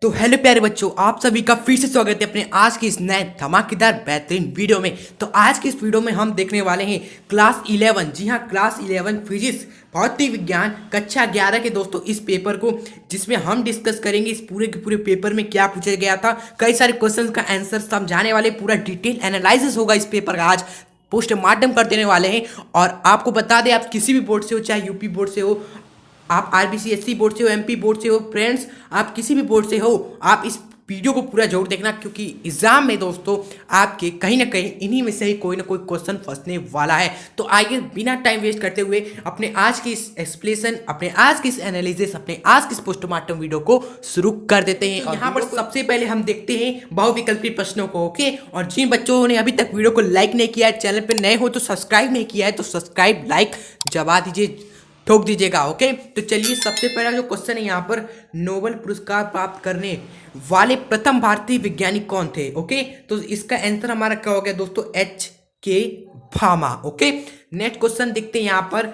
तो हेलो प्यारे बच्चों, आप सभी का फिर से स्वागत है अपने आज की इस नए धमाकेदार बेहतरीन वीडियो में। तो आज की इस वीडियो में हम देखने वाले हैं क्लास 11, जी हाँ क्लास 11 फिजिक्स भौतिक विज्ञान कक्षा 11 के दोस्तों इस पेपर को, जिसमें हम डिस्कस करेंगे इस पूरे के पूरे पेपर में क्या पूछा गया था, कई सारे क्वेश्चन का आंसर समझाने वाले, पूरा डिटेल एनालिसिस होगा इस पेपर का। आज पोस्टमार्टम कर देने वाले हैं। और आपको बता दें, आप किसी भी बोर्ड से हो, चाहे यूपी बोर्ड से हो, आप आरबीसीएससी बोर्ड से हो, एमपी बोर्ड से हो, फ्रेंड्स आप किसी भी बोर्ड से हो, आप इस वीडियो को पूरा जरूर देखना, क्योंकि एग्जाम में दोस्तों आपके कहीं ना कहीं इन्हीं में से ही कोई ना कोई क्वेश्चन फंसने वाला है। तो आइए बिना टाइम वेस्ट करते हुए अपने आज की इस एक्सप्लेनेशन, अपने आज की इस एनालिसिस, अपने आज की इस पोस्टमार्टम वीडियो को शुरू कर देते हैं। और यहाँ पर सबसे पहले हम देखते हैं बहुविकल्पी प्रश्नों को। ओके, और जिन बच्चों ने अभी तक वीडियो को लाइक नहीं किया है, चैनल पर नए हो तो सब्सक्राइब नहीं किया है, तो सब्सक्राइब लाइक जवा दीजिए, ठोक दीजिएगा। ओके, तो चलिए सबसे पहला जो क्वेश्चन है यहाँ पर, नोबेल पुरस्कार प्राप्त करने वाले प्रथम भारतीय वैज्ञानिक कौन थे। ओके, तो इसका आंसर हमारा क्या हो गया दोस्तों, H.K. Bhama. Okay, next question देखते हैं यहाँ पर,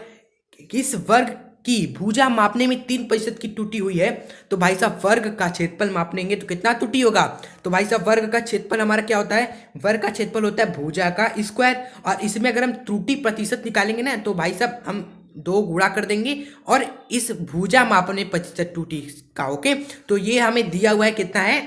किस वर्ग की भुजा मापने में 3% की टूटी हुई है। तो भाई साहब वर्ग का क्षेत्रफल मापेंगे तो कितना टूटी होगा। तो भाई साहब वर्ग का क्षेत्रफल हमारा क्या होता है, वर्ग का क्षेत्रफल होता है भुजा का स्क्वायर, और इसमें अगर हम त्रुटि प्रतिशत निकालेंगे ना, तो भाई साहब हम 2 गुणा कर देंगे और इस भुजा मापने प्रतिशत टूटी का। ओके, तो ये हमें दिया हुआ है कितना है,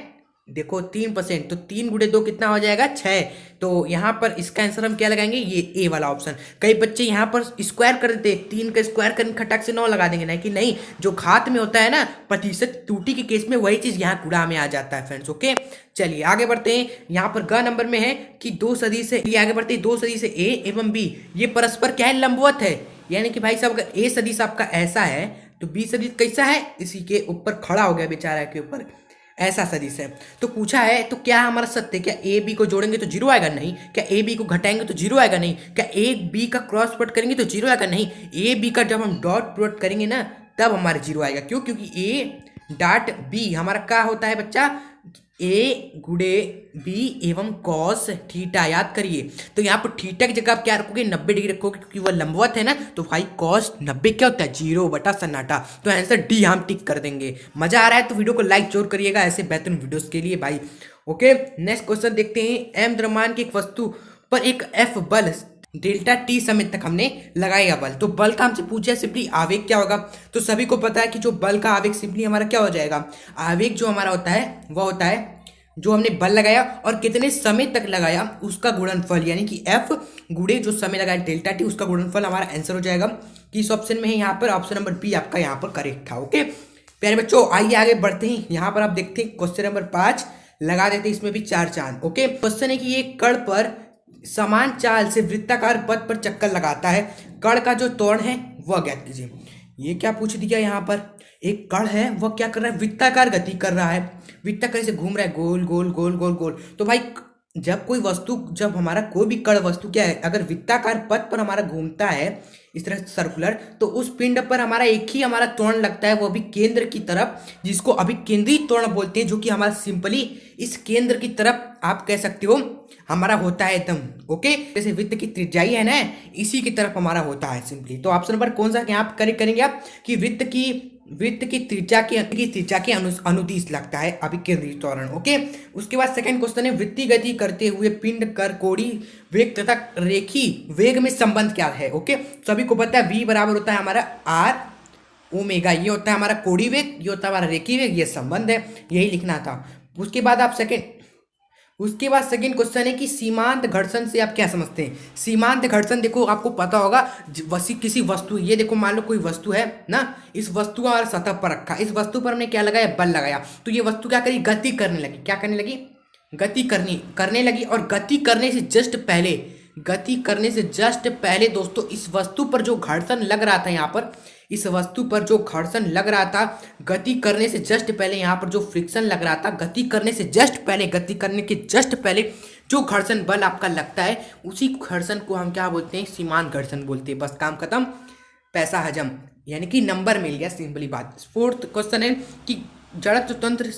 देखो 3%, तो 3 गुणे 2 कितना हो जाएगा 6। तो यहाँ पर इसका आंसर हम क्या लगाएंगे, ये ए वाला ऑप्शन। कई बच्चे यहाँ पर स्क्वायर कर देते हैं, 3 का स्क्वायर करके खटाक से 9 लगा देंगे, नहीं कि नहीं, जो घात में होता है ना प्रतिशत त्रुटि के केस में, वही चीज यहाँ गुणा में आ जाता है फ्रेंड्स। ओके, चलिए आगे बढ़ते हैं। यहाँ पर ग नंबर में है कि 2 सदी से, आगे बढ़ते हैं, 2 सदी से ए एवं बी ये परस्पर क्या है, लंबवत है। यानी कि भाई साहब अगर ए सदिश आपका ऐसा है तो बी सदिश कैसा है, इसी के ऊपर खड़ा हो गया बेचारा के ऊपर, ऐसा सदिश है। तो पूछा है तो क्या हमारा सत्य, क्या ए बी को जोड़ेंगे तो जीरो आएगा, नहीं। क्या ए बी को घटाएंगे तो जीरो आएगा, नहीं। क्या ए बी का क्रॉस प्रोडक्ट करेंगे तो जीरो आएगा, नहीं। ए बी का जब हम डॉट प्रोडक्ट करेंगे ना तब हमारे जीरो आएगा। क्यों, क्योंकि ए डॉट बी हमारा क्या होता है बच्चा, ए गुड़े बी एवं कॉस थीटा। याद करिए, तो यहाँ पर थीटा की जगह आप क्या रखोगे, 90 डिग्री रखोगे, क्योंकि वह लंबवत है ना। तो भाई कॉस 90 क्या होता है, 0 बटा सन्नाटा। तो आंसर डी हम टिक कर देंगे। मजा आ रहा है तो वीडियो को लाइक जरूर करिएगा ऐसे बेहतरीन वीडियोस के लिए भाई। ओके, नेक्स्ट क्वेश्चन देखते हैं। एम द्रव्यमान की एक वस्तु पर एक एफ बल डेल्टा टी समय तक हमने लगाएगा बल। तो बल का हमसे पूछा सिंपली आवेग क्या होगा। तो सभी को पता है कि जो बल का आवेग सिंपली हमारा क्या हो जाएगा, आवेग जो हमारा होता है वह होता है जो हमने बल लगाया और कितने समय तक लगाया उसका गुणनफल, यानी कि एफ गुणे जो समय लगाया डेल्टा टी, उसका गुणनफल हमारा आंसर हो जाएगा। किस ऑप्शन में है, यहाँ पर ऑप्शन नंबर बी आपका यहाँ पर करेक्ट था। ओके प्यारे बच्चों, आइए आगे बढ़ते हैं। यहाँ पर आप देखते हैं क्वेश्चन नंबर 5 लगा देते हैं, इसमें भी 4 चांद। ओके, क्वेश्चन है कि एक कण पर समान चाल से वृत्ताकार पथ पर चक्कर लगाता है, कण का जो त्वरण है वह ज्ञात कीजिए। ये क्या पूछ दिया, यहाँ पर एक कण है वह क्या कर रहा है, वृत्ताकार गति कर रहा है, वृत्ताकार से घूम रहा है, गोल गोल गोल गोल गोल। तो भाई जब कोई वस्तु, जब हमारा कोई भी कण वस्तु क्या है, अगर वृत्ताकार पथ पर हमारा घूमता है इस तरह सर्कुलर, तो उस पिंड पर हमारा एक ही हमारा त्वरण लगता है, वो भी केंद्र की तरफ, जिसको अभी केंद्रीय त्वरण बोलते हैं, जो कि हमारा सिंपली इस केंद्र की तरफ आप कह सकते हो हमारा होता है एकदम। ओके, जैसे वृत्त की त्रिज्याई है ना, इसी की तरफ हमारा होता है सिंपली। तो ऑप्शन नंबर कौन सा यहाँ करेक्ट करेंगे आप, कि वृत्त की त्रिज्या के अनुदिश लगता है अभी केंद्रीय त्वरण। ओके, उसके बाद सेकंड क्वेश्चन है, वृत्तीय गति करते हुए पिंड कर कोणीय वेग तथा रेखी वेग में संबंध क्या है। ओके, सभी को पता है v बराबर होता है हमारा r ओमेगा, ये होता है हमारा कोणीय वेग, ये होता है हमारा रेखीय वेग, ये संबंध है, यही लिखना था। उसके बाद सेकंड क्वेश्चन है कि सीमांत घर्षण से आप क्या समझते हैं। सीमांत घर्षण देखो आपको पता होगा, किसी वस्तु, ये देखो मान लो कोई वस्तु है ना, इस वस्तु का सतह पर रखा, इस वस्तु पर हमने क्या लगाया, बल लगाया, तो ये वस्तु क्या करी, गति करने लगी। क्या करने लगी, गति करने लगी। और गति करने से जस्ट पहले दोस्तों इस वस्तु पर जो घर्षण लग रहा था, यहाँ पर इस वस्तु पर जो घर्षण लग रहा था, गति करने से जस्ट पहले यहाँ पर जो फ्रिक्शन लग रहा था, गति करने के जस्ट पहले जो घर्षण बल आपका लगता है, उसी घर्षण को हम क्या बोलते हैं, सीमांत घर्षण बोलते हैं। बस काम खत्म, पैसा हजम, यानी कि नंबर मिल गया, सिंपली बात। फोर्थ क्वेश्चन है कि जड़त्व तंत्र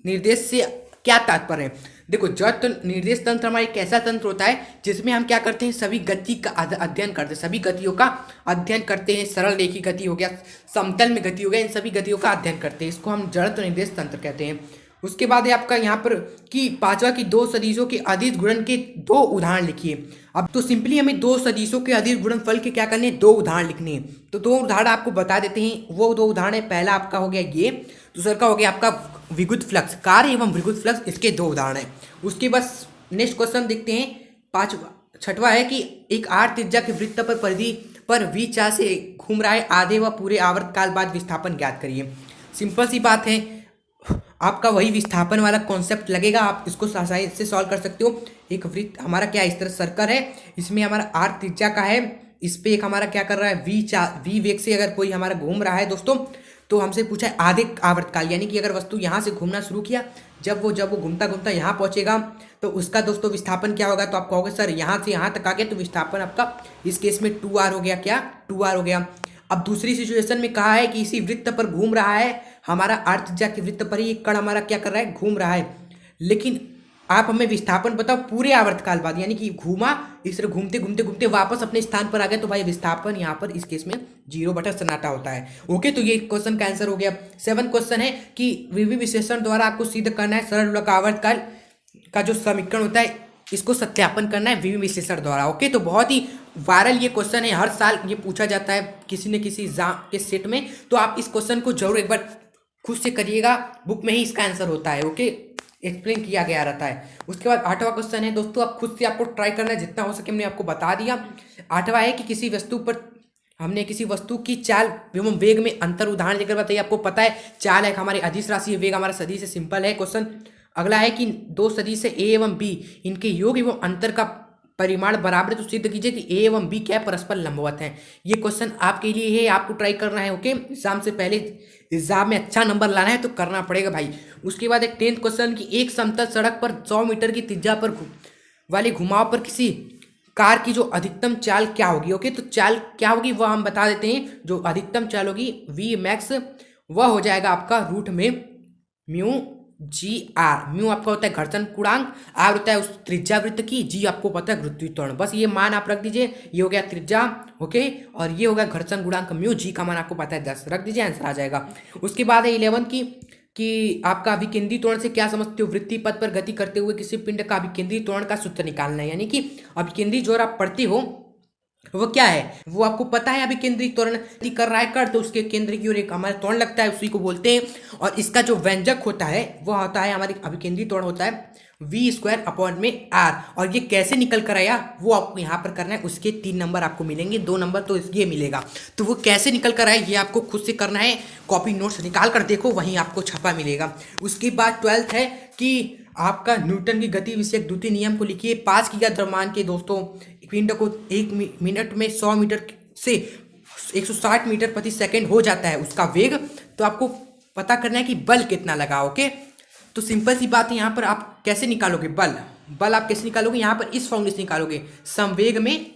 निर्देश से क्या तात्पर्य है। देखो जड़त्व निर्देश तंत्र हमारा एक ऐसा तंत्र होता है जिसमें हम क्या करते हैं, सभी गति का अध्ययन करते हैं, सभी गतियों का अध्ययन करते हैं। सरल रेखीय गति हो गया, समतल में गति हो गया, इन सभी गतियों का अध्ययन करते हैं, इसको हम जड़त्व निर्देश तंत्र कहते हैं। उसके बाद है आपका यहाँ पर कि पांचवा की दो सदिशों के अदिश गुणन के दो उदाहरण लिखिए। अब तो सिंपली हमें दो सदिशों के अदिश गुणनफल के क्या करने हैं, दो उदाहरण लिखने हैं। तो दो उदाहरण आपको बता देते हैं। वो दो उदाहरण है, पहला आपका हो गया ये, दूसरा का हो गया आपका विद्युत फ्लक्स, कार्य एवं विद्युत फ्लक्स, इसके दो उदाहरण है। उसके बाद नेक्स्ट क्वेश्चन देखते हैं, पांचवा छठवा है कि एक आर त्रिज्या के वृत्त पर परिधि पर वी चार से घूम रहा है आधे व पूरे आवर्त काल बाद विस्थापन ज्ञात करिए। सिंपल सी बात है, आपका वही विस्थापन वाला कॉन्सेप्ट लगेगा, आप इसको आसानी से सॉल्व कर सकते हो। एक वृत्त हमारा क्या इस तरह सर्कल है, इसमें हमारा आर त्रिज्या का है, इस पे एक हमारा क्या कर रहा है वी वेग से अगर कोई हमारा घूम रहा है दोस्तों, तो हमसे पूछा है आधे आवर्तकाल, यानी कि अगर वस्तु यहाँ से घूमना शुरू किया, जब वो घूमता घूमता यहाँ पहुँचेगा तो उसका दोस्तों विस्थापन क्या होगा। तो आप कहोगे सर यहाँ से यहाँ तक आ गया तो विस्थापन आपका इस केस में 2r हो गया, क्या 2r हो गया। अब दूसरी सिचुएशन में कहा है कि इसी वृत्त पर घूम रहा है, हमारा आर त्रिज्या के वृत्त पर ही एक कण हमारा क्या कर रहा है, घूम रहा है, लेकिन आप हमें विस्थापन बताओ पूरे आवर्तकाल बाद, यानी कि घूमा इस तरह घूमते घूमते घूमते वापस अपने स्थान पर आ गए, तो भाई विस्थापन यहाँ पर इस केस में 0/सन्नाटा होता है। ओके, तो ये क्वेश्चन का आंसर हो गया। 7 क्वेश्चन है कि विभव विश्लेषण द्वारा आपको सिद्ध करना है सरल गोलक आवर्तकाल का जो समीकरण होता है, इसको सत्यापन करना है विभव विश्लेषण द्वारा। ओके, तो बहुत ही वायरल ये क्वेश्चन है, हर साल ये पूछा जाता है किसी न किसी एग्जाम के सेट में, तो आप इस क्वेश्चन को जरूर एक बार खुद से करिएगा, बुक में ही इसका आंसर होता है। ओके, एक्सप्लेन किया गया रहता है। उसके बाद 8वां क्वेश्चन है दोस्तों, आप खुद से आपको ट्राई करना है, जितना हो सके हमने आपको बता दिया। 8वां है कि किसी वस्तु पर हमने किसी वस्तु की चाल एवं वेग में अंतर उदाहरण देकर बताइए। आपको पता है चाल है हमारी अदिश राशि है, वेग हमारा सदिश है, सिंपल है क्वेश्चन। अगला है कि दो सदिश है ए एवं बी, इनके योग एवं अंतर का परिमाण बराबर है, तो सिद्ध कीजिए कि ए एवं बी क्या परस्पर लंबवत हैं। ये क्वेश्चन आपके लिए है, आपको ट्राई करना है। ओके, एग्जाम से पहले एग्जाम में अच्छा नंबर लाना है तो करना पड़ेगा भाई। उसके बाद एक 10th क्वेश्चन की एक समतल सड़क पर 100 मीटर की त्रिज्या पर वाले घुमाव पर किसी कार की जो अधिकतम चाल क्या होगी। ओके, तो चाल क्या होगी वह हम बता देते हैं। जो अधिकतम चाल होगी वी मैक्स, वह हो जाएगा आपका रूट में म्यू जी आर। म्यू आपका होता है घर्षण गुणांक, आर होता है उस त्रिज्या वृत्त की, जी आपको पता है गुरुत्वीय त्वरण। बस ये मान आप रख दीजिए, ये हो गया त्रिज्या। ओके, और ये हो गया घर्षण गुणांक म्यू, जी का मान आपको पता है 10, रख दीजिए, आंसर आ जाएगा। उसके बाद है 11 की कि आपका अभिकेंद्री त्वरण से क्या समझते हो, वृत्तीय पथ पर गति करते हुए किसी पिंड का अभिकेंद्री त्वरण का सूत्र निकालना है। यानी कि अभिकेंद्री जो आप पढ़ते हो वो क्या है, वो आपको पता है। अभी केंद्रीय त्वरण कर रहा है कर, तो उसके केंद्र की ओर एक हमारा त्वरण लगता है, उसी को बोलते हैं। और इसका जो व्यंजक होता है वो होता है हमारे अभिकेंद्री त्वरण होता है v² में r। और ये कैसे निकल कर आया वो आपको यहाँ पर करना है, उसके 3 नंबर आपको मिलेंगे, 2 नंबर तो ये मिलेगा। तो वो कैसे निकल कर आया ये आपको खुद से करना है, कॉपी नोट्स निकाल कर देखो, वहीं आपको छपा मिलेगा। उसके बाद 12th है कि आपका न्यूटन की गति विषयक द्वितीय नियम को लिखिए। 5 किग्रा द्रव्यमान के दोस्तों पिंड को 1 मिनट में 100 मीटर से 160 मीटर प्रति सेकंड हो जाता है उसका वेग, तो आपको पता करना है कि बल कितना लगा। ओके, तो सिंपल सी बात है, यहाँ पर आप कैसे निकालोगे बल आप कैसे निकालोगे, यहाँ पर इस फॉर्मूले से निकालोगे, संवेग में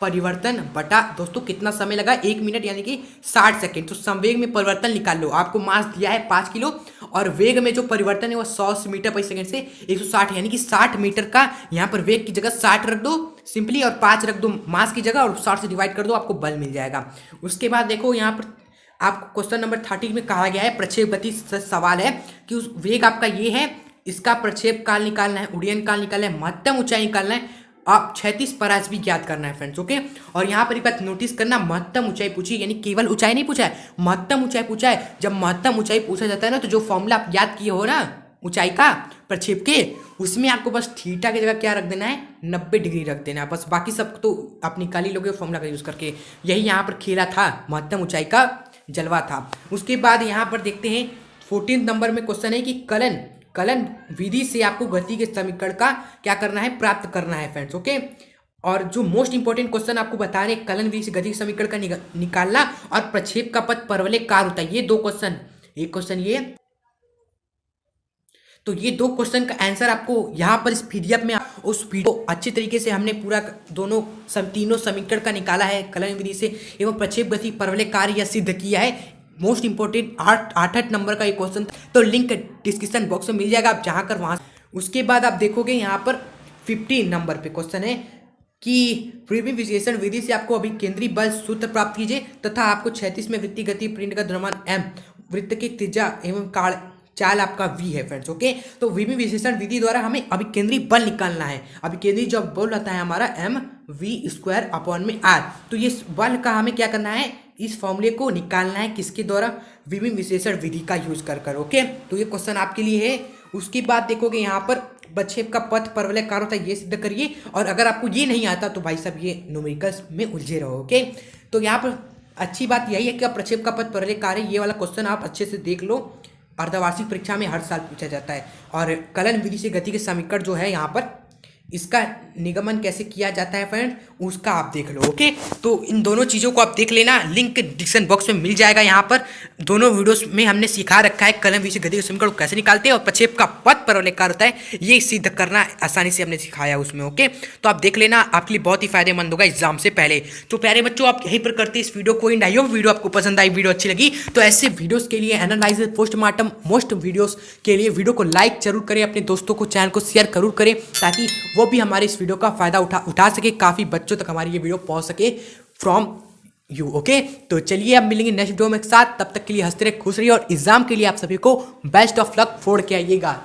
परिवर्तन बटा दोस्तों कितना समय लगा 1 मिनट यानी कि 60 सेकंड। तो संवेग में परिवर्तन निकाल लो, आपको मास दिया है 5 किलो और वेग में जो परिवर्तन है वो 100 मीटर प्रति सेकंड से 160 यानी कि 60 मीटर का यहाँ पर वेग की जगह 60 रख दो सिंपली, और 5 रख दो मास की जगह, और 60 से डिवाइड कर दो, आपको बल मिल जाएगा। उसके बाद देखो यहाँ पर आपको क्वेश्चन नंबर 30 में कहा गया है, प्रक्षेप गति सवाल है कि उस वेग आपका ये है, इसका प्रक्षेप काल निकालना है, उड्डयन काल निकालना है, महत्तम ऊंचाई निकालना है, आप 36 परास भी ज्ञात करना है फ्रेंड्स। ओके, और यहाँ पर एक बात नोटिस करना, महत्तम ऊंचाई पूछी, यानी केवल ऊंचाई नहीं पूछा है, महत्तम ऊंचाई पूछा है। जब महत्तम ऊंचाई पूछा जाता है ना, तो जो फॉर्मूला आप याद किए हो ना ऊंचाई का प्रक्षेप के, उसमें आपको बस थीटा की जगह क्या रख देना है, 90 डिग्री रख देना है बस, बाकी सब तो आप निकाल ही लोगे फॉर्मूला का यूज करके। यही यहाँ पर खेला था, महत्तम ऊंचाई का जलवा था। उसके बाद यहाँ पर देखते हैं 14 नंबर में क्वेश्चन है कि कलन विधि से आपको गति के समीकरण का क्या करना है, प्राप्त करना है फ्रेंड्स। ओके, और जो मोस्ट इंपॉर्टेंट क्वेश्चन आपको बता रहे हैं, कलन विधि से गति के समीकरण का निकालना और प्रक्षेप का पथ परवलय कार होता है, ये 2 क्वेश्चन, एक क्वेश्चन ये, तो ये 2 क्वेश्चन का आंसर आपको यहाँ पर इस पीडीएफ में, उस वीडियो अच्छे तरीके से हमने पूरा तीनों समीकरण का निकाला है कलन विधि से एवं प्रक्षेप गति परवलय कार्य यह सिद्ध किया है। मोस्ट इंपॉर्टेंट 8 नंबर का ये क्वेश्चन, तो लिंक डिस्क्रिप्शन बॉक्स में मिल जाएगा, आप जहाँ कर वहाँ। उसके बाद आप देखोगे यहाँ पर 15 नंबर पे क्वेश्चन है कि विभव विश्लेषण विधि से आपको अभी केंद्रीय बल सूत्र प्राप्त कीजिए तथा आपको 36 में वृत्तीय गति पिंड का द्रव्यमान m, वृत्त की त्रिज्या एवं चाल आपका v है फ्रेंड्स। ओके, तो विभेद विश्लेषण विधि द्वारा हमें अभिकेंद्री बल निकालना है। अभिकेंद्री जो बल रहता है हमारा mv²/r, तो ये बल का हमें क्या करना है, इस फॉर्मूले को निकालना है किसके द्वारा, विभेद विश्लेषण विधि का यूज कर। ओके, तो ये क्वेश्चन आपके लिए है। उसके बाद देखोगे यहाँ पर प्रक्षेप का पथ परवलय कार्य होता है, ये सिद्ध करिए। और अगर आपको ये नहीं आता तो भाई साहब ये न्यूमेरिकल्स में उलझे रहो। ओके, तो यहाँ पर अच्छी बात यही है कि आप प्रक्षेप का पथ परवलय कार्य, ये वाला क्वेश्चन आप अच्छे से देख लो, अर्धवार्षिक परीक्षा में हर साल पूछा जाता है। और कलन विधि से गति के समीकरण जो है यहाँ पर, इसका निगमन कैसे किया जाता है फ्रेंड, उसका आप देख लो। ओके, तो इन दोनों चीज़ों को आप देख लेना, लिंक डिस्क्रिप्शन बॉक्स में मिल जाएगा। यहाँ पर दोनों वीडियोस में हमने सिखा रखा है कलन विधि से गति के समीकरण को कैसे निकालते हैं और प्रक्षेप का पथ परवलय कार्य होता है ये सिद्ध करना आसानी से हमने सिखाया उसमें। ओके, तो आप देख लेना, आपके लिए बहुत ही फायदेमंद होगा एग्जाम से पहले। तो प्यारे बच्चों, आप यहीं पर करते इस वीडियो को एंड। आई होप वीडियो आपको पसंद आई, वीडियो अच्छी लगी तो ऐसे वीडियोस के लिए, एनालाइसिस पोस्टमार्टम मोस्ट वीडियोस के लिए वीडियो को लाइक जरूर करें, अपने दोस्तों को चैनल को शेयर जरूर करें ताकि वो भी हमारे इस वीडियो का फायदा उठा सके, काफी बच्चों तक हमारी ये वीडियो पहुंच सके फ्रॉम यू। ओके, तो चलिए अब मिलेंगे नेक्स्ट वीडियो में एक साथ, तब तक के लिए हंसते रहिए, खुश रहिए और एग्जाम के लिए आप सभी को बेस्ट ऑफ लक फोड़ के आइएगा।